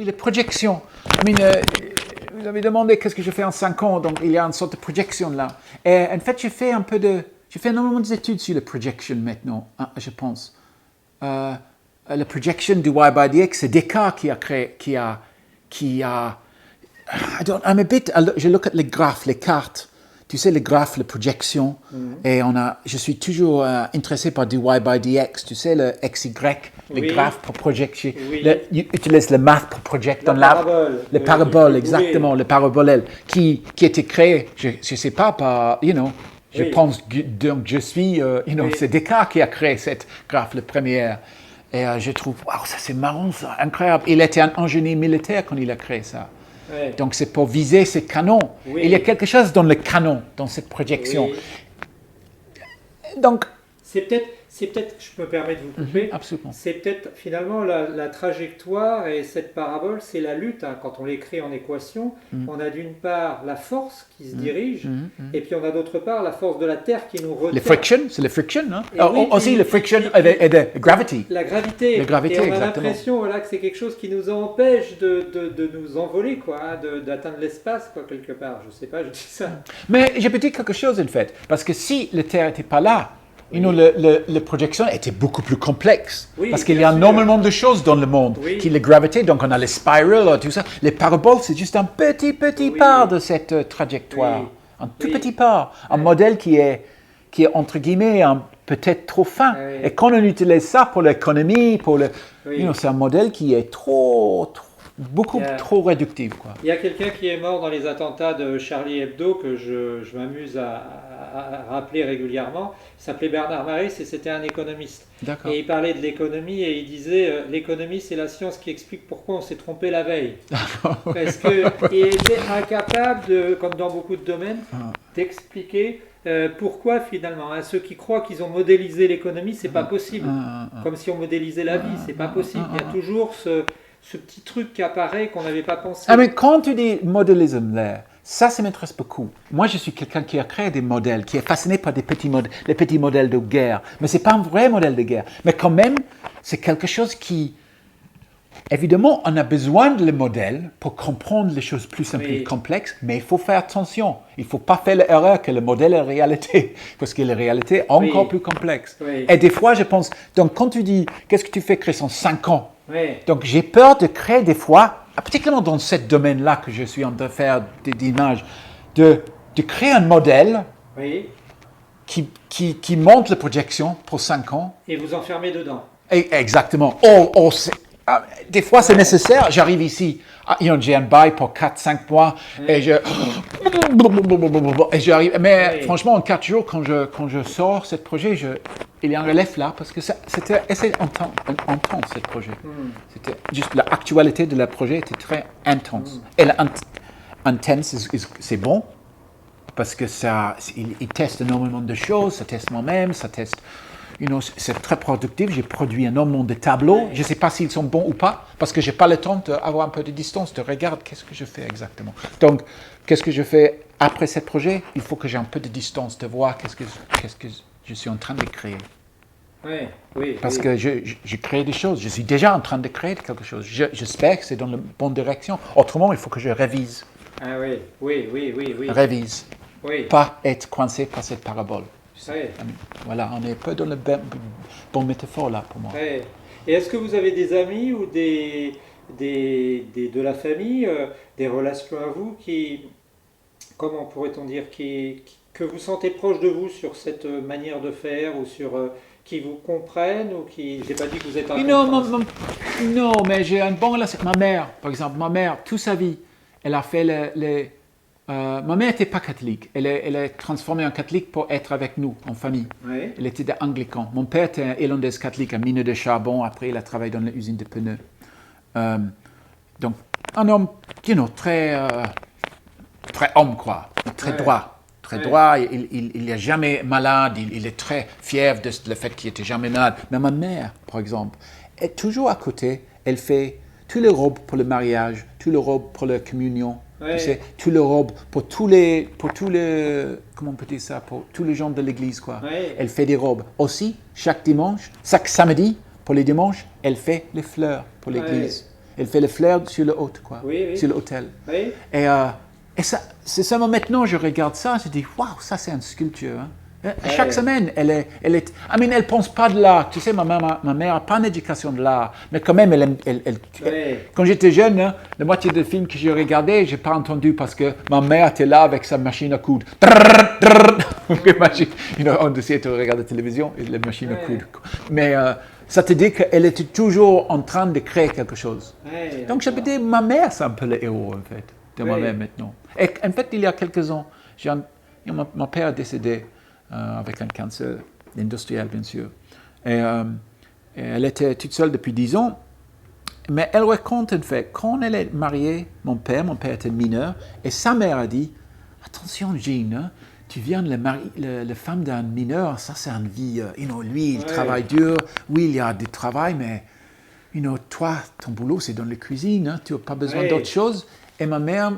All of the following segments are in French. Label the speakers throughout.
Speaker 1: Les projections. Vous avez demandé qu'est-ce que je fais en 5 ans, donc il y a une sorte de projection là. Et en fait, j'ai fait énormément d'études sur les projections maintenant, je pense. La projection du Y by DX, c'est Descartes je look at les graphes, les cartes. Tu sais, les graphes, les projections. Et je suis toujours intéressé par du Y by DX. Tu sais, le XY, les graphes pour projeter. Tu utilises le math pour projeter dans
Speaker 2: parabole.
Speaker 1: Les paraboles, exactement, les parabolles qui étaient créés, je ne sais pas, par, je pense, donc je suis, c'est Descartes qui a créé cette graphe, le premier. Et je trouve, waouh, ça c'est marrant, ça, incroyable. Il était un ingénieur militaire quand il a créé ça.
Speaker 2: Ouais.
Speaker 1: Donc c'est pour viser ces canons.
Speaker 2: Oui.
Speaker 1: Il y a quelque chose dans le canon, dans cette projection.
Speaker 2: Oui.
Speaker 1: Donc,
Speaker 2: c'est peut-être, je me permets de vous couper,
Speaker 1: absolument.
Speaker 2: C'est peut-être finalement la trajectoire et cette parabole, c'est la lutte. Quand on l'écrit en équation, on a d'une part la force qui se dirige, et puis on a d'autre part la force de la Terre qui nous retient.
Speaker 1: Les frictions, c'est les frictions. Hein?
Speaker 2: Aussi,
Speaker 1: le friction et la gravity.
Speaker 2: La gravité.
Speaker 1: La gravité,
Speaker 2: et on a
Speaker 1: exactement.
Speaker 2: l'impression que c'est quelque chose qui nous empêche de nous envoler, d'atteindre l'espace, quelque part. Je sais pas, je dis ça.
Speaker 1: Mais je peux dire quelque chose, en fait, parce que si la Terre n'était pas là, la projection était beaucoup plus complexe. Parce qu'il y a énormément de choses dans le monde. Qui la gravité, donc on a les spirales, tout ça. Les paraboles, c'est juste un petit part de cette trajectoire. Un tout petit part. Un modèle qui est entre guillemets peut-être trop fin. Et quand on utilise ça pour l'économie, c'est un modèle qui est beaucoup trop réductif.
Speaker 2: Il y a quelqu'un qui est mort dans les attentats de Charlie Hebdo que je m'amuse à rappeler régulièrement. Il s'appelait Bernard Maris et c'était un économiste.
Speaker 1: D'accord.
Speaker 2: Et il parlait de l'économie et il disait l'économie c'est la science qui explique pourquoi on s'est trompé la veille. Parce qu'il était incapable, comme dans beaucoup de domaines, d'expliquer pourquoi finalement. Ceux qui croient qu'ils ont modélisé l'économie, c'est pas possible. Comme si on modélisait la vie, c'est pas possible. Il y a toujours ce petit truc qui apparaît qu'on n'avait pas pensé.
Speaker 1: Mais quand tu dis modélisme là, ça m'intéresse beaucoup. Moi, je suis quelqu'un qui a créé des modèles, qui est fasciné par les petits modèles de guerre. Mais ce n'est pas un vrai modèle de guerre. Mais quand même, c'est quelque chose qui... Évidemment, on a besoin de les modèles pour comprendre les choses plus simples et complexes, mais il faut faire attention. Il ne faut pas faire l'erreur que le modèle est la réalité, parce que la réalité est encore plus complexe. Et des fois, je pense... Donc, quand tu dis, qu'est-ce que tu fais, Chris, en 5 ans? Donc, j'ai peur de créer des fois, particulièrement dans ce domaine-là que je suis en train de faire des images, de créer un modèle qui montre la projection pour 5 ans.
Speaker 2: Et vous enfermer dedans.
Speaker 1: Exactement. Des fois, c'est nécessaire. J'arrive ici, j'ai un bail pour 4-5 mois et j'arrive. Mais franchement, en 4 jours, quand je sors ce projet, il y a un relève là parce que c'était assez intense, ce projet. C'était juste l'actualité de le projet était très intense. Et intense, c'est bon parce que il teste énormément de choses, ça teste moi-même, ça teste. C'est très productif. J'ai produit énormément de tableaux. Je ne sais pas s'ils sont bons ou pas, parce que je n'ai pas le temps d'avoir un peu de distance, de regarder qu'est-ce que je fais exactement. Donc, qu'est-ce que je fais après ce projet? Il faut que j'ai un peu de distance, de voir qu'est-ce que je suis en train de créer. Parce que je crée des choses. Je suis déjà en train de créer quelque chose. J'espère que c'est dans la bonne direction. Autrement, il faut que je révise. Révise. Pas être coincé par cette parabole. Voilà, on est un peu dans la bonne métaphore là pour moi.
Speaker 2: Et est-ce que vous avez des amis ou de la famille, des relations à vous comment pourrait-on dire, que vous sentez proches de vous sur cette manière de faire ou sur qui vous comprennent ou qui, j'ai pas dit que vous êtes un
Speaker 1: non, mais j'ai une bonne relation. Ma mère, par exemple, toute sa vie, elle a fait ma mère n'était pas catholique. Elle est transformée en catholique pour être avec nous, en famille. Elle était anglican. Mon père était un irlandais catholique, un mineur de charbon. Après, il a travaillé dans l'usine de pneus. Donc, un homme, très homme, quoi. Très droit. Très droit. Il n'est jamais malade. Il est très fier de le fait qu'il n'était jamais malade. Mais ma mère, par exemple, est toujours à côté. Elle fait toutes les robes pour le mariage, toutes les robes pour la communion. Tu sais, toutes les robes pour tous les, comment on peut dire ça, pour tous les gens de l'église, quoi. Elle fait des robes. Aussi, chaque samedi, pour les dimanches, elle fait les fleurs pour l'église. Elle fait les fleurs sur le haut, quoi.
Speaker 2: Oui.
Speaker 1: Sur l'autel.
Speaker 2: Oui.
Speaker 1: Et ça, c'est seulement maintenant je regarde ça, je dis, waouh, ça c'est une sculpture. Hein. Chaque semaine, elle pense pas de l'art. Tu sais, ma mère n'a pas une éducation de l'art, mais quand même, quand j'étais jeune, hein, la moitié des films que je regardais, j'ai pas entendu parce que ma mère était là avec sa machine à coudre. On essayait de regarder la télévision et la machine à coudre. Mais ça te dit qu'elle était toujours en train de créer quelque chose. Donc je me dis, ma mère, c'est un peu le héros, en fait, de moi-même maintenant. Et en fait, il y a quelques ans, mon père est décédé. Avec un cancer industriel, bien sûr. Et elle était toute seule depuis 10 ans. Mais elle raconte, en fait, quand elle est mariée, mon père était mineur, et sa mère a dit, attention, Jean, hein, tu viens de la femme d'un mineur, ça c'est une vie, lui, il travaille dur, oui, il y a du travail, mais, toi, ton boulot, c'est dans la cuisine, hein, tu n'as pas besoin d'autre chose. Et ma mère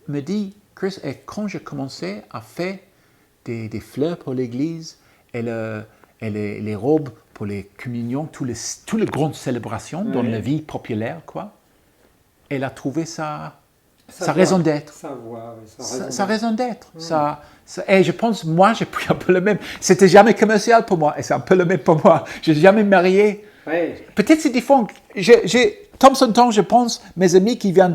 Speaker 1: me dit, Chris, et quand j'ai commencé à faire des fleurs pour l'église et les robes pour les communions, toutes les grandes célébrations dans la vie populaire, quoi. Elle a trouvé sa raison d'être. Sa raison d'être. Et je pense, moi, j'ai pris un peu le même. C'était jamais commercial pour moi, et c'est un peu le même pour moi. Je n'ai jamais marié. Peut-être c'est différent. Thomson Tong, je pense, mes amis qui viennent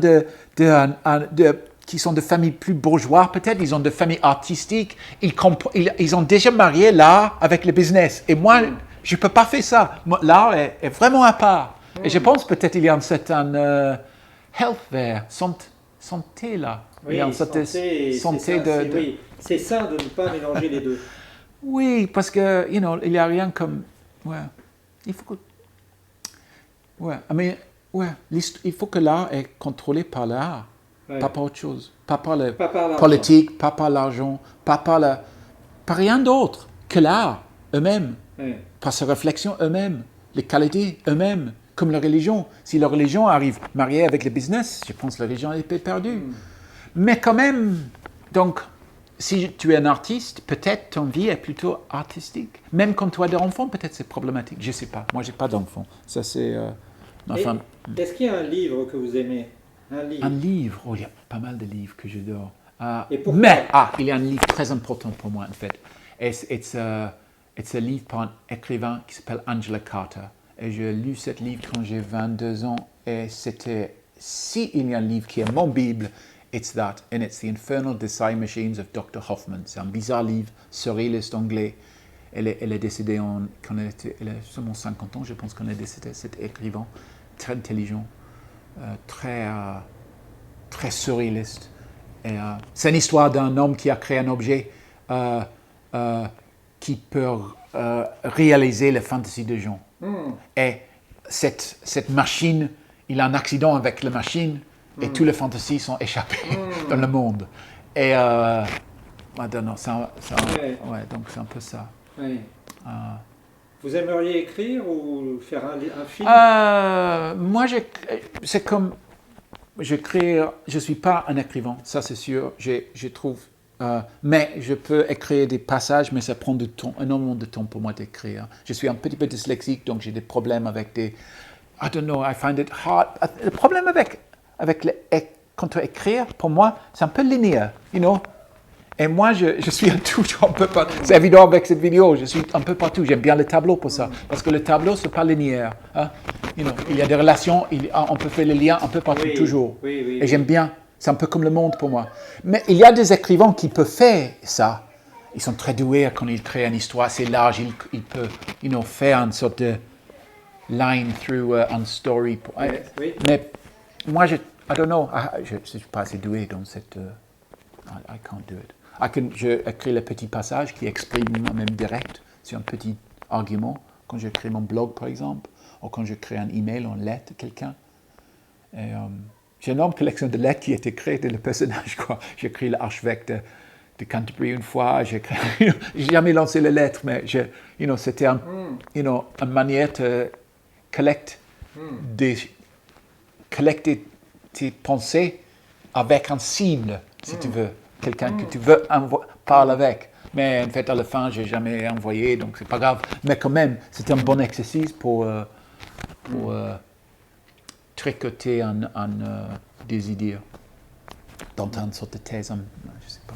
Speaker 1: qui sont de familles plus bourgeoises, peut-être, ils ont de familles artistiques, ils ont déjà marié l'art avec le business. Et moi, je ne peux pas faire ça. L'art est vraiment à part. Et je pense peut-être il y a un certain health there, santé là.
Speaker 2: Oui,
Speaker 1: il y a une santé de...
Speaker 2: Oui, c'est sain de ne pas mélanger les deux.
Speaker 1: Oui, parce que, il n'y a rien comme... Ouais, il faut que... Ouais, mais... Ouais, il faut que l'art est contrôlé par l'art. Pas par autre chose. Pas par la politique, pas par l'argent, pas par rien d'autre que l'art eux-mêmes. Par sa réflexion eux-mêmes, les qualités eux-mêmes, comme la religion. Si la religion arrive mariée avec le business, je pense que la religion est perdue. Mais quand même, donc, si tu es un artiste, peut-être ton vie est plutôt artistique. Même quand tu as des enfants, peut-être c'est problématique. Je ne sais pas. Moi, je n'ai pas d'enfants. Ça, c'est ma femme.
Speaker 2: Est-ce qu'il y a un livre que vous aimez? Un livre.
Speaker 1: Oh, il y a pas mal de livres que j'adore.
Speaker 2: Mais
Speaker 1: il y a un livre très important pour moi, en fait. C'est un livre par un écrivain qui s'appelle Angela Carter. Et j'ai lu ce livre quand j'ai 22 ans. Et c'était, il y a un livre qui est mon Bible, it's that. And it's The Infernal Design Machines of Dr. Hoffman. C'est un bizarre livre, surréaliste anglais. Elle est décédée quand elle a seulement 50 ans, je pense qu'on est décédé. Cet écrivain, très intelligent. Très surréaliste. C'est une histoire d'un homme qui a créé un objet qui peut réaliser la fantaisie des gens. Et cette machine, il a un accident avec la machine et toutes les fantasies sont échappées dans le monde. Et donc c'est un peu ça.
Speaker 2: Vous aimeriez écrire ou faire un film?
Speaker 1: Moi, c'est comme... je suis pas un écrivain, ça c'est sûr, je trouve. Mais je peux écrire des passages, mais ça prend énormément de temps pour moi d'écrire. Je suis un petit peu dyslexique, donc j'ai des problèmes avec des... I don't know, I find it hard. Le problème quand tu écris, pour moi, c'est un peu linéaire, Et moi, je suis un peu partout. C'est évident avec cette vidéo, je suis un peu partout. J'aime bien le tableau pour ça. Parce que le tableau, c'est pas linéaire. Hein? Il y a des relations, on peut faire les liens un peu partout, toujours. Et j'aime bien. C'est un peu comme le monde pour moi. Mais il y a des écrivains qui peuvent faire ça. Ils sont très doués quand ils créent une histoire assez large. Ils peuvent faire une sorte de line through une story. Mais moi, I don't know. Je ne suis pas assez doué dans cette... I can't do it. J'écris le petit passage qui exprime moi-même direct sur un petit argument. Quand j'écris mon blog, par exemple, ou quand je crée un email en lettre à quelqu'un. J'ai une énorme collection de lettres qui est écrite de le personnage, quoi. J'ai écrit l'archevêque de Canterbury une fois. J'ai jamais lancé les lettres, mais c'était une manière de collecter tes pensées avec un cible, si tu veux. Quelqu'un que tu veux parler avec. Mais en fait, à la fin, je n'ai jamais envoyé, donc c'est pas grave. Mais quand même, c'est un bon exercice pour tricoter des idées dans une sorte de thèse, je sais pas.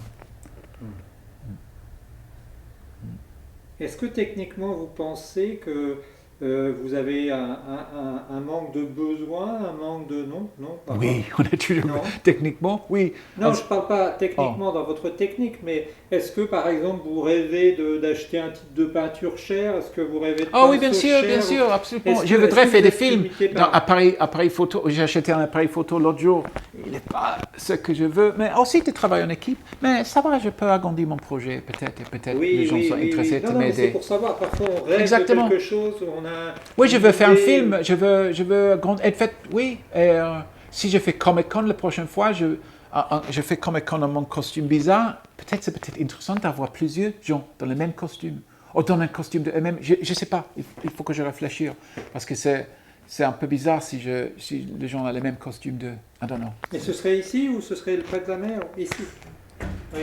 Speaker 2: Est-ce que techniquement vous pensez que vous avez un manque de besoin, un manque de... Non, pas
Speaker 1: Oui, on est toujours...
Speaker 2: Non.
Speaker 1: Techniquement, oui.
Speaker 2: Non, je ne parle pas techniquement dans votre technique, mais est-ce que par exemple vous rêvez d'acheter un type de peinture cher? Est-ce que vous rêvez de
Speaker 1: Ah oui,
Speaker 2: pinceau
Speaker 1: bien
Speaker 2: cher?
Speaker 1: sûr, absolument.
Speaker 2: Est-ce
Speaker 1: Je
Speaker 2: que
Speaker 1: voudrais
Speaker 2: vous
Speaker 1: faire des
Speaker 2: êtes
Speaker 1: films.
Speaker 2: limité
Speaker 1: Dans
Speaker 2: par-
Speaker 1: appareil photo, j'ai acheté un appareil photo l'autre jour. Il n'est pas ce que je veux, mais aussi de travailler en équipe. Mais ça va, je peux agrandir mon projet peut-être, et peut-être les gens sont intéressés
Speaker 2: Non,
Speaker 1: de
Speaker 2: non, mais c'est
Speaker 1: m'aider.
Speaker 2: pour savoir, parfois on rêve
Speaker 1: Exactement.
Speaker 2: de quelque chose, on a...
Speaker 1: Oui, je veux faire un
Speaker 2: une idée.
Speaker 1: film, je veux être fait, oui. Et, si je fais Comic-Con la prochaine fois, je fais Comic-Con dans mon costume bizarre, c'est peut-être intéressant d'avoir plusieurs gens dans le même costume, ou dans un costume de eux-mêmes, je ne sais pas, il faut que je réfléchisse, parce que c'est un peu bizarre si les gens ont le même costume de, I don't know.
Speaker 2: Et ce serait ici ou ce serait près de la mer? Ici. Oui.